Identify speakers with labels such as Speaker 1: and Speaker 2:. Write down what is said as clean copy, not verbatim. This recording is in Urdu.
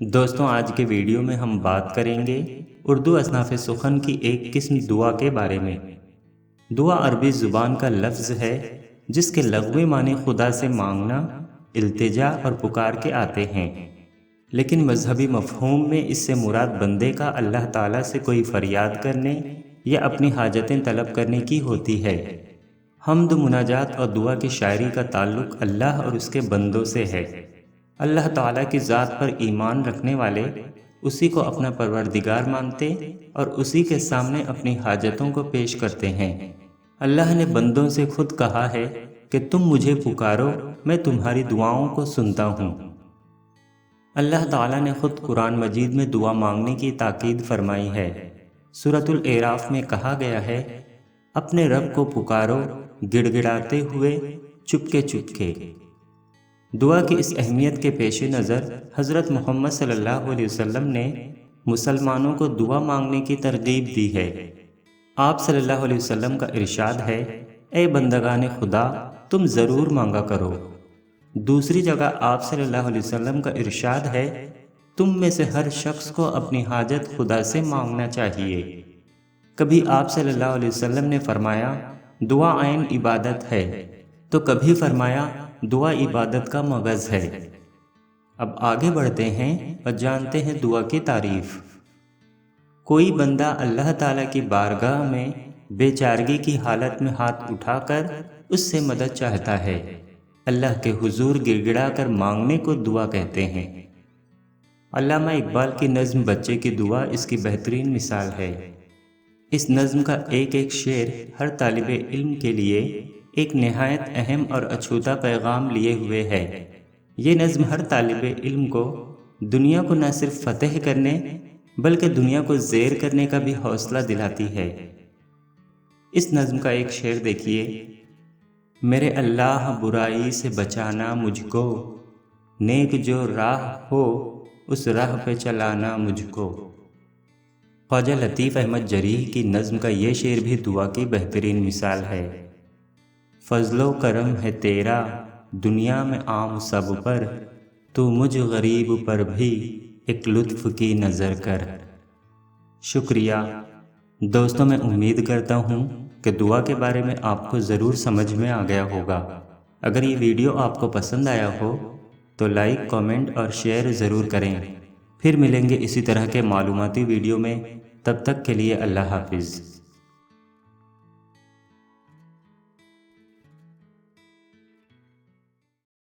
Speaker 1: دوستوں، آج کے ویڈیو میں ہم بات کریں گے اردو اصناف سخن کی ایک قسم دعا کے بارے میں۔ دعا عربی زبان کا لفظ ہے جس کے لغوی معنی خدا سے مانگنا، التجا اور پکار کے آتے ہیں، لیکن مذہبی مفہوم میں اس سے مراد بندے کا اللہ تعالیٰ سے کوئی فریاد کرنے یا اپنی حاجتیں طلب کرنے کی ہوتی ہے۔ حمد، مناجات اور دعا کی شاعری کا تعلق اللہ اور اس کے بندوں سے ہے۔ اللہ تعالیٰ کی ذات پر ایمان رکھنے والے اسی کو اپنا پروردگار مانتے اور اسی کے سامنے اپنی حاجتوں کو پیش کرتے ہیں۔ اللہ نے بندوں سے خود کہا ہے کہ تم مجھے پکارو، میں تمہاری دعاؤں کو سنتا ہوں۔ اللہ تعالیٰ نے خود قرآن مجید میں دعا مانگنے کی تاکید فرمائی ہے۔ سورۃ الاعراف میں کہا گیا ہے، اپنے رب کو پکارو گڑ گڑاتے ہوئے، چپکے چپکے۔ دعا کی اس اہمیت کے پیش نظر حضرت محمد صلی اللہ علیہ وسلم نے مسلمانوں کو دعا مانگنے کی ترغیب دی ہے۔ آپ صلی اللہ علیہ وسلم کا ارشاد ہے، اے بندگان خدا، تم ضرور مانگا کرو۔ دوسری جگہ آپ صلی اللہ علیہ وسلم کا ارشاد ہے، تم میں سے ہر شخص کو اپنی حاجت خدا سے مانگنا چاہیے۔ کبھی آپ صلی اللہ علیہ وسلم نے فرمایا، دعا عین عبادت ہے، تو کبھی فرمایا دعا عبادت کا مغز ہے۔ اب آگے بڑھتے ہیں اور جانتے ہیں دعا کی تعریف۔ کوئی بندہ اللہ تعالیٰ کی بارگاہ میں بے چارگی کی حالت میں ہاتھ اٹھا کر اس سے مدد چاہتا ہے، اللہ کے حضور گڑ گڑا کر مانگنے کو دعا کہتے ہیں۔ علامہ اقبال کی نظم بچے کی دعا اس کی بہترین مثال ہے۔ اس نظم کا ایک ایک شعر ہر طالب علم کے لیے ایک نہایت اہم اور اچھوتا پیغام لیے ہوئے ہے۔ یہ نظم ہر طالب علم کو دنیا کو نہ صرف فتح کرنے بلکہ دنیا کو زیر کرنے کا بھی حوصلہ دلاتی ہے۔ اس نظم کا ایک شعر دیکھیے، میرے اللہ برائی سے بچانا مجھ کو، نیک جو راہ ہو اس راہ پہ چلانا مجھ کو۔ خواجہ لطیف احمد جریح کی نظم کا یہ شعر بھی دعا کی بہترین مثال ہے۔ فضل و کرم ہے تیرا دنیا میں عام سب پر، تو مجھ غریب پر بھی ایک لطف کی نظر کر۔ شکریہ دوستوں، میں امید کرتا ہوں کہ دعا کے بارے میں آپ کو ضرور سمجھ میں آ گیا ہوگا۔ اگر یہ ویڈیو آپ کو پسند آیا ہو تو لائک، کامنٹ اور شیئر ضرور کریں۔ پھر ملیں گے اسی طرح کے معلوماتی ویڈیو میں، تب تک کے لیے اللہ حافظ۔